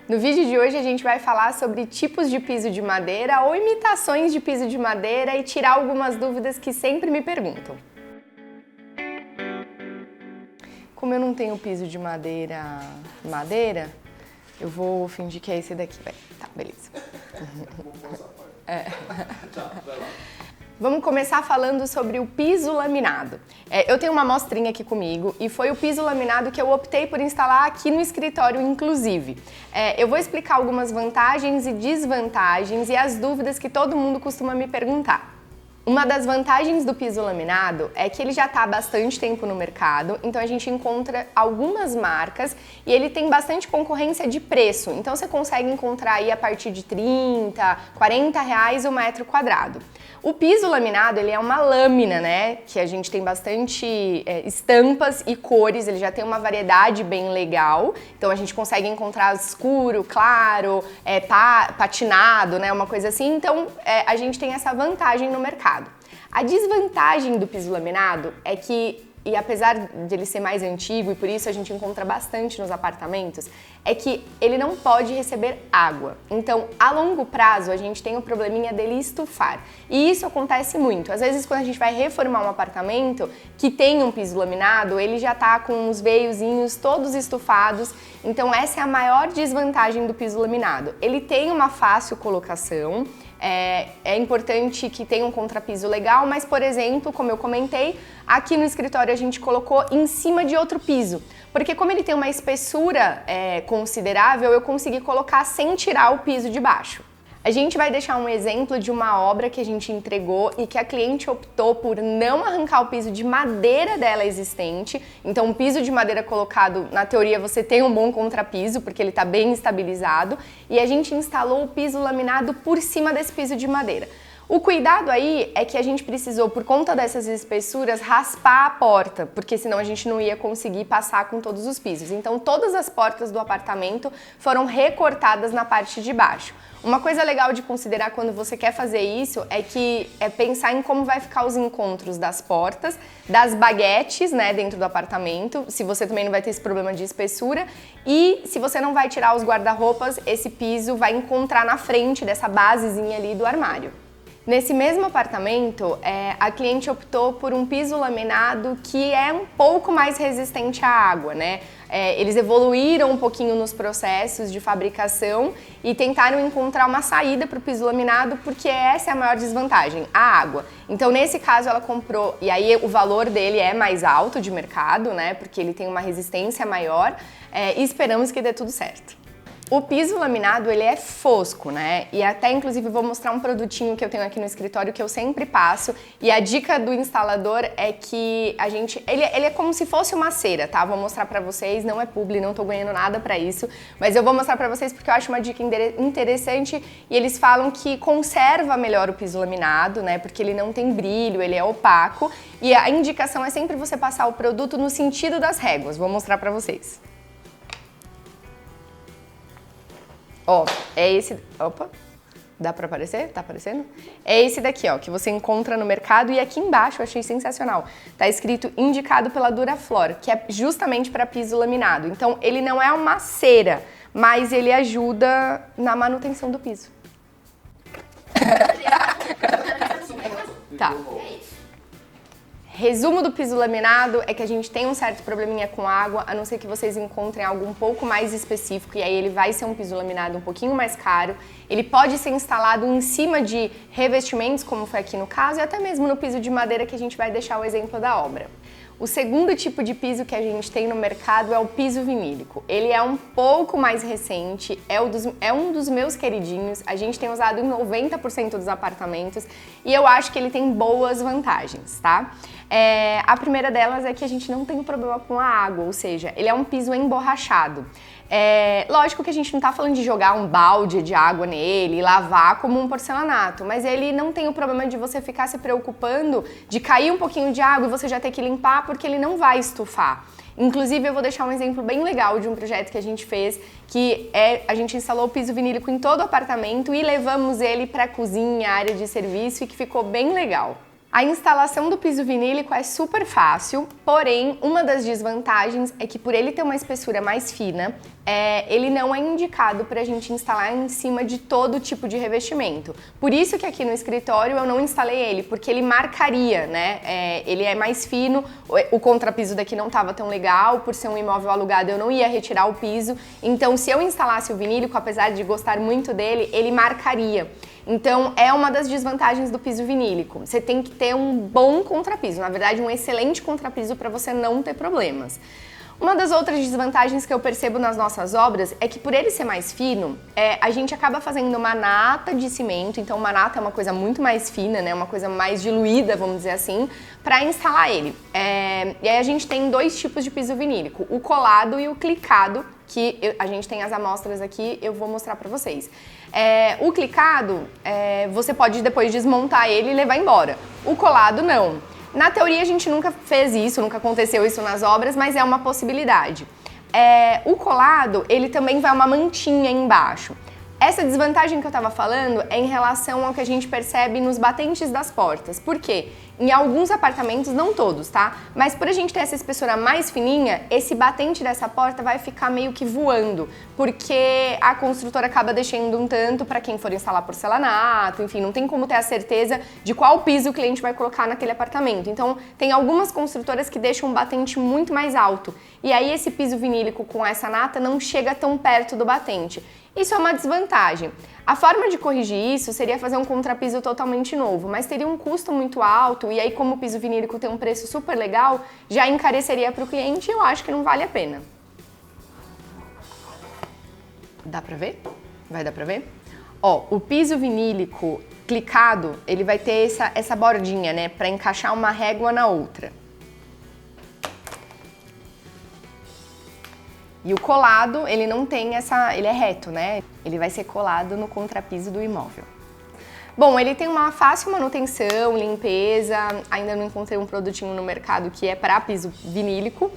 No vídeo de hoje a gente vai falar sobre tipos de piso de madeira ou imitações de piso de madeira e tirar algumas dúvidas que sempre me perguntam. Como eu não tenho piso de madeira, eu vou fingir que é esse daqui, vai. Tá, beleza. Vamos começar falando sobre o piso laminado. Eu tenho uma amostrinha aqui comigo e foi o piso laminado que eu optei por instalar aqui no escritório, inclusive. Eu vou explicar algumas vantagens e desvantagens e as dúvidas que todo mundo costuma me perguntar. Uma das vantagens do piso laminado é que ele já está há bastante tempo no mercado, então a gente encontra algumas marcas e ele tem bastante concorrência de preço, então você consegue encontrar aí a partir de 30, 40 reais o metro quadrado. O piso laminado, ele é uma lâmina, né, que a gente tem bastante estampas e cores, ele já tem uma variedade bem legal, então a gente consegue encontrar escuro, claro, patinado, né, uma coisa assim, então a gente tem essa vantagem no mercado. A desvantagem do piso laminado é que, e apesar de ele ser mais antigo e por isso a gente encontra bastante nos apartamentos, é que ele não pode receber água. Então, a longo prazo, a gente tem o probleminha dele estufar. E isso acontece muito. Às vezes, quando a gente vai reformar um apartamento que tem um piso laminado, ele já tá com os veiozinhos todos estufados. Então, essa é a maior desvantagem do piso laminado. Ele tem uma fácil colocação, é importante que tenha um contrapiso legal, mas, por exemplo, como eu comentei, aqui no escritório a gente colocou em cima de outro piso, porque como ele tem uma espessura considerável, eu consegui colocar sem tirar o piso de baixo. A gente vai deixar um exemplo de uma obra que a gente entregou e que a cliente optou por não arrancar o piso de madeira dela existente. Então, um piso de madeira colocado, na teoria, você tem um bom contrapiso, porque ele está bem estabilizado. E a gente instalou o piso laminado por cima desse piso de madeira. O cuidado aí é que a gente precisou, por conta dessas espessuras, raspar a porta, porque senão a gente não ia conseguir passar com todos os pisos. Então, todas as portas do apartamento foram recortadas na parte de baixo. Uma coisa legal de considerar quando você quer fazer isso é pensar em como vai ficar os encontros das portas, das baguetes, né, dentro do apartamento, se você também não vai ter esse problema de espessura, e se você não vai tirar os guarda-roupas, esse piso vai encontrar na frente dessa basezinha ali do armário. Nesse mesmo apartamento, a cliente optou por um piso laminado que é um pouco mais resistente à água, né? Eles evoluíram um pouquinho nos processos de fabricação e tentaram encontrar uma saída para o piso laminado, porque essa é a maior desvantagem, a água. Então, nesse caso, ela comprou, e aí o valor dele é mais alto de mercado, né? Porque ele tem uma resistência maior, e esperamos que dê tudo certo. O piso laminado, ele é fosco, né? E até, inclusive, vou mostrar um produtinho que eu tenho aqui no escritório que eu sempre passo. E a dica do instalador é que ele é como se fosse uma cera, tá? Vou mostrar pra vocês, não é publi, não tô ganhando nada pra isso. Mas eu vou mostrar pra vocês porque eu acho uma dica interessante. E eles falam que conserva melhor o piso laminado, né? Porque ele não tem brilho, ele é opaco. E a indicação é sempre você passar o produto no sentido das réguas. Vou mostrar pra vocês. Ó, é esse... Opa, dá pra aparecer? Tá aparecendo? É esse daqui, ó, que você encontra no mercado e aqui embaixo eu achei sensacional. Tá escrito indicado pela Duraflor, que é justamente para piso laminado. Então, ele não é uma cera, mas ele ajuda na manutenção do piso. Tá. Resumo do piso laminado é que a gente tem um certo probleminha com água, a não ser que vocês encontrem algo um pouco mais específico, e aí ele vai ser um piso laminado um pouquinho mais caro. Ele pode ser instalado em cima de revestimentos, como foi aqui no caso, e até mesmo no piso de madeira, que a gente vai deixar o exemplo da obra. O segundo tipo de piso que a gente tem no mercado é o piso vinílico. Ele é um pouco mais recente, é um dos meus queridinhos, a gente tem usado em 90% dos apartamentos e eu acho que ele tem boas vantagens, tá? A primeira delas é que a gente não tem problema com a água, ou seja, ele é um piso emborrachado. Lógico que a gente não tá falando de jogar um balde de água nele e lavar como um porcelanato, mas ele não tem o problema de você ficar se preocupando de cair um pouquinho de água e você já ter que limpar, porque ele não vai estufar. Inclusive, eu vou deixar um exemplo bem legal de um projeto que a gente fez, que a gente instalou o piso vinílico em todo o apartamento e levamos ele para a cozinha, área de serviço, e que ficou bem legal. A instalação do piso vinílico é super fácil, porém, uma das desvantagens é que por ele ter uma espessura mais fina, ele não é indicado para a gente instalar em cima de todo tipo de revestimento. Por isso que aqui no escritório eu não instalei ele, porque ele marcaria, né? Ele é mais fino, o contrapiso daqui não estava tão legal, por ser um imóvel alugado eu não ia retirar o piso, então se eu instalasse o vinílico, apesar de gostar muito dele, ele marcaria. Então, é uma das desvantagens do piso vinílico. Você tem que ter um bom contrapiso, na verdade, um excelente contrapiso para você não ter problemas. Uma das outras desvantagens que eu percebo nas nossas obras é que por ele ser mais fino, a gente acaba fazendo uma nata de cimento, então uma nata é uma coisa muito mais fina, né, uma coisa mais diluída, vamos dizer assim, para instalar ele. E aí a gente tem dois tipos de piso vinílico, o colado e o clicado, que a gente tem as amostras aqui, eu vou mostrar para vocês. O clicado, você pode depois desmontar ele e levar embora. O colado, não. Na teoria, a gente nunca fez isso, nunca aconteceu isso nas obras, mas é uma possibilidade. O colado, ele também vai uma mantinha embaixo. Essa desvantagem que eu estava falando é em relação ao que a gente percebe nos batentes das portas. Por quê? Em alguns apartamentos, não todos, tá? Mas por a gente ter essa espessura mais fininha, esse batente dessa porta vai ficar meio que voando, porque a construtora acaba deixando um tanto para quem for instalar porcelanato, enfim, não tem como ter a certeza de qual piso o cliente vai colocar naquele apartamento. Então, tem algumas construtoras que deixam um batente muito mais alto, e aí esse piso vinílico com essa nata não chega tão perto do batente. Isso é uma desvantagem. A forma de corrigir isso seria fazer um contrapiso totalmente novo, mas teria um custo muito alto e aí como o piso vinílico tem um preço super legal, já encareceria para o cliente e eu acho que não vale a pena. Dá pra ver? Vai dar pra ver? Ó, o piso vinílico clicado, ele vai ter essa bordinha, né, para encaixar uma régua na outra. E o colado, ele não tem ele é reto, né? Ele vai ser colado no contrapiso do imóvel. Bom, ele tem uma fácil manutenção, limpeza, ainda não encontrei um produtinho no mercado que é para piso vinílico,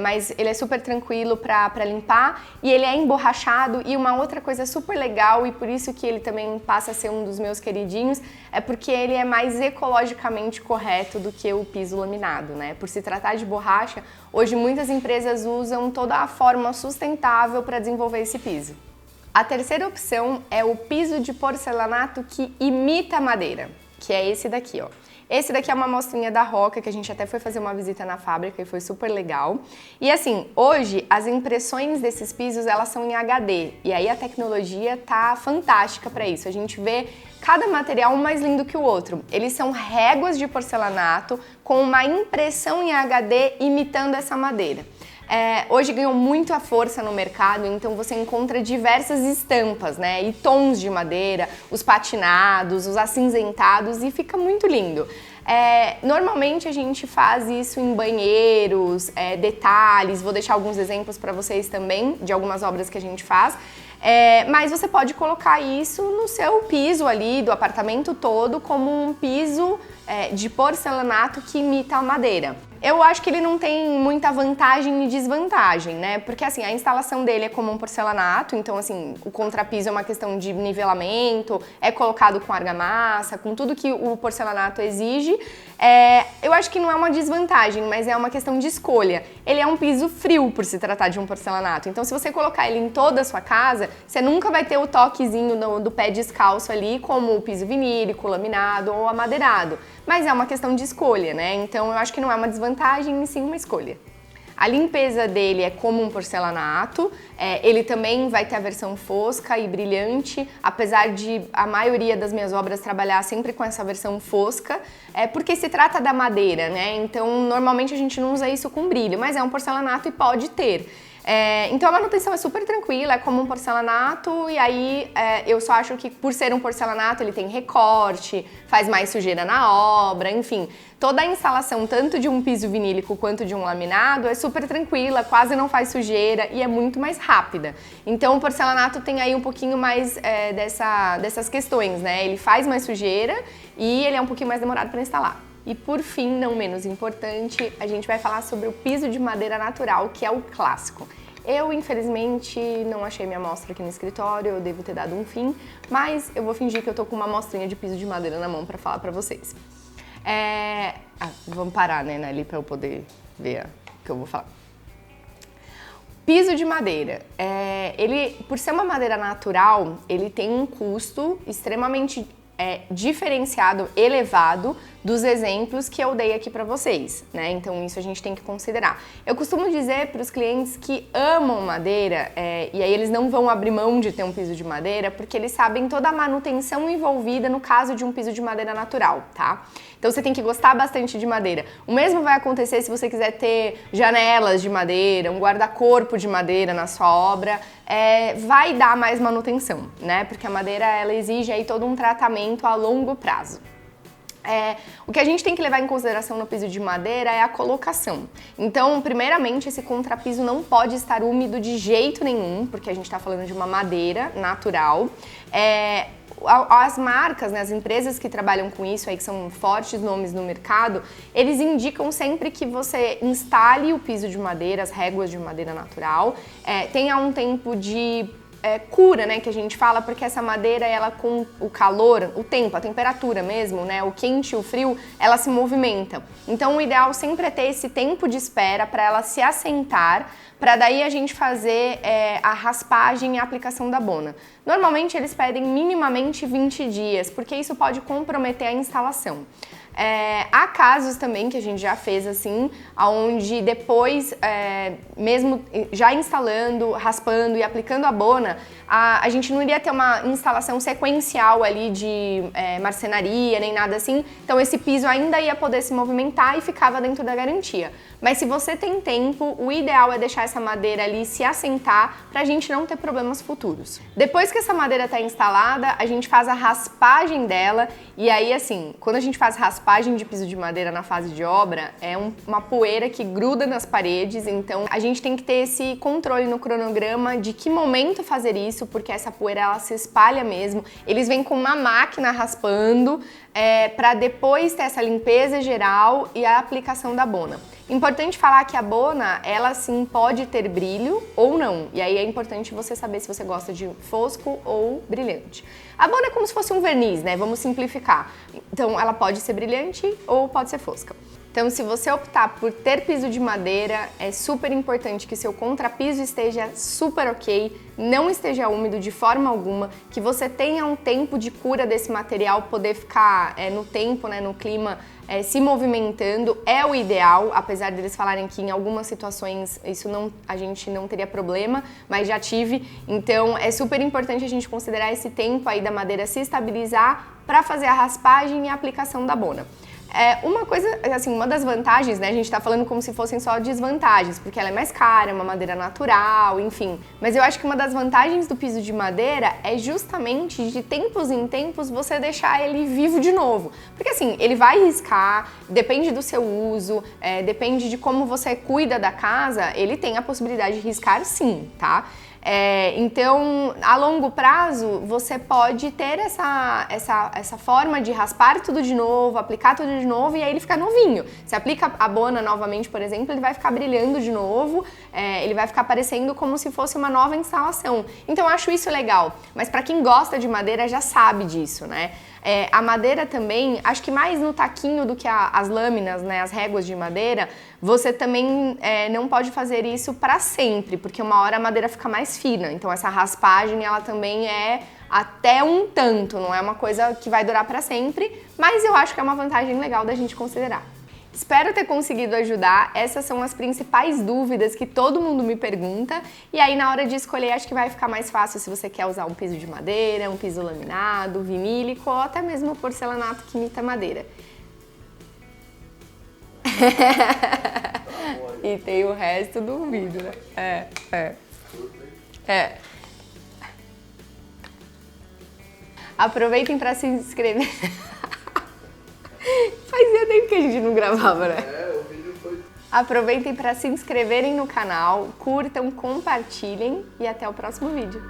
mas ele é super tranquilo para limpar e ele é emborrachado. E uma outra coisa super legal, e por isso que ele também passa a ser um dos meus queridinhos, é porque ele é mais ecologicamente correto do que o piso laminado, né? Por se tratar de borracha, hoje muitas empresas usam toda a forma sustentável para desenvolver esse piso. A terceira opção é o piso de porcelanato que imita a madeira, que é esse daqui, ó. Esse daqui é uma amostrinha da Roca, que a gente até foi fazer uma visita na fábrica e foi super legal. E assim, hoje as impressões desses pisos, elas são em HD, e aí a tecnologia tá fantástica para isso. A gente vê cada material um mais lindo que o outro. Eles são réguas de porcelanato com uma impressão em HD imitando essa madeira. Hoje ganhou muito a força no mercado, então você encontra diversas estampas, né? E tons de madeira, os patinados, os acinzentados e fica muito lindo. Normalmente a gente faz isso em banheiros, detalhes, vou deixar alguns exemplos para vocês também de algumas obras que a gente faz. Mas você pode colocar isso no seu piso ali do apartamento todo como um piso de porcelanato que imita a madeira. Eu acho que ele não tem muita vantagem e desvantagem, né? Porque assim, a instalação dele é como um porcelanato, então assim, o contrapiso é uma questão de nivelamento, é colocado com argamassa, com tudo que o porcelanato exige. Eu acho que não é uma desvantagem, mas é uma questão de escolha. Ele é um piso frio por se tratar de um porcelanato, então se você colocar ele em toda a sua casa, você nunca vai ter o toquezinho do pé descalço ali, como o piso vinílico, laminado ou amadeirado. Mas é uma questão de escolha, né? Então eu acho que não é uma desvantagem, e sim uma escolha. A limpeza dele é como um porcelanato, ele também vai ter a versão fosca e brilhante, apesar de a maioria das minhas obras trabalhar sempre com essa versão fosca, porque se trata da madeira, né? Então normalmente a gente não usa isso com brilho, mas é um porcelanato e pode ter. Então a manutenção é super tranquila, é como um porcelanato e aí eu só acho que por ser um porcelanato ele tem recorte, faz mais sujeira na obra, enfim. Toda a instalação, tanto de um piso vinílico quanto de um laminado, é super tranquila, quase não faz sujeira e é muito mais rápida. Então o porcelanato tem aí um pouquinho mais dessas questões, né? Ele faz mais sujeira e ele é um pouquinho mais demorado para instalar. E por fim, não menos importante, a gente vai falar sobre o piso de madeira natural, que é o clássico. Eu, infelizmente, não achei minha amostra aqui no escritório, eu devo ter dado um fim, mas eu vou fingir que eu tô com uma amostrinha de piso de madeira na mão para falar para vocês. Vamos parar, né, ali para eu poder ver o que eu vou falar. Piso de madeira. Ele, por ser uma madeira natural, ele tem um custo extremamente diferenciado, elevado dos exemplos que eu dei aqui para vocês, né? Então isso a gente tem que considerar. Eu costumo dizer para os clientes que amam madeira, e aí eles não vão abrir mão de ter um piso de madeira, porque eles sabem toda a manutenção envolvida no caso de um piso de madeira natural, tá? Então você tem que gostar bastante de madeira. O mesmo vai acontecer se você quiser ter janelas de madeira, um guarda-corpo de madeira na sua obra, vai dar mais manutenção, né? Porque a madeira, ela exige aí todo um tratamento a longo prazo. O que a gente tem que levar em consideração no piso de madeira é a colocação. Então, primeiramente, esse contrapiso não pode estar úmido de jeito nenhum, porque a gente está falando de uma madeira natural. As marcas, né, as empresas que trabalham com isso, aí, que são fortes nomes no mercado, eles indicam sempre que você instale o piso de madeira, as réguas de madeira natural, tenha um tempo de cura, né, que a gente fala, porque essa madeira, ela com o calor, o tempo, a temperatura mesmo, né, o quente e o frio, ela se movimenta. Então o ideal sempre é ter esse tempo de espera para ela se assentar, para daí a gente fazer a raspagem e a aplicação da bona. Normalmente eles pedem minimamente 20 dias, porque isso pode comprometer a instalação. Há casos também que a gente já fez assim, onde depois, mesmo já instalando, raspando e aplicando a bona, a gente não iria ter uma instalação sequencial ali de marcenaria, nem nada assim, então esse piso ainda ia poder se movimentar e ficava dentro da garantia. Mas se você tem tempo, o ideal é deixar essa madeira ali se assentar para a gente não ter problemas futuros. Depois que essa madeira está instalada, a gente faz a raspagem dela e aí assim, quando a gente faz raspagem de piso de madeira na fase de obra, é uma poeira que gruda nas paredes, então a gente tem que ter esse controle no cronograma de que momento fazer isso, porque essa poeira ela se espalha mesmo. Eles vêm com uma máquina raspando para depois ter essa limpeza geral e a aplicação da bona. Importante falar que a bona, ela sim pode ter brilho ou não, e aí é importante você saber se você gosta de fosco ou brilhante. A bona é como se fosse um verniz, né? Vamos simplificar. Então ela pode ser brilhante ou pode ser fosca. Então, se você optar por ter piso de madeira, é super importante que seu contrapiso esteja super ok, não esteja úmido de forma alguma, que você tenha um tempo de cura desse material, poder ficar no tempo, né, no clima, se movimentando, é o ideal, apesar deles falarem que em algumas situações a gente não teria problema, mas já tive. Então, é super importante a gente considerar esse tempo aí da madeira se estabilizar para fazer a raspagem e a aplicação da bona. Uma coisa, assim, uma das vantagens, né, a gente tá falando como se fossem só desvantagens, porque ela é mais cara, é uma madeira natural, enfim. Mas eu acho que uma das vantagens do piso de madeira é justamente de tempos em tempos você deixar ele vivo de novo. Porque assim, ele vai riscar, depende do seu uso, depende de como você cuida da casa, ele tem a possibilidade de riscar sim, tá? Então, a longo prazo, você pode ter essa forma de raspar tudo de novo, aplicar tudo de novo e aí ele fica novinho. Você aplica a bona novamente, por exemplo, ele vai ficar brilhando de novo, ele vai ficar parecendo como se fosse uma nova instalação. Então, eu acho isso legal, mas para quem gosta de madeira já sabe disso, né? A madeira também, acho que mais no taquinho do que as lâminas, né, as réguas de madeira, você também não pode fazer isso para sempre, porque uma hora a madeira fica mais fina, então essa raspagem ela também é até um tanto, não é uma coisa que vai durar para sempre, mas eu acho que é uma vantagem legal da gente considerar. Espero ter conseguido ajudar, essas são as principais dúvidas que todo mundo me pergunta e aí na hora de escolher acho que vai ficar mais fácil se você quer usar um piso de madeira, um piso laminado, vinílico ou até mesmo porcelanato que imita madeira. E tem o resto do vídeo, né? Aproveitem para se inscrever. Fazia tempo que a gente não gravava, né? O vídeo foi... Aproveitem para se inscreverem no canal, curtam, compartilhem e até o próximo vídeo.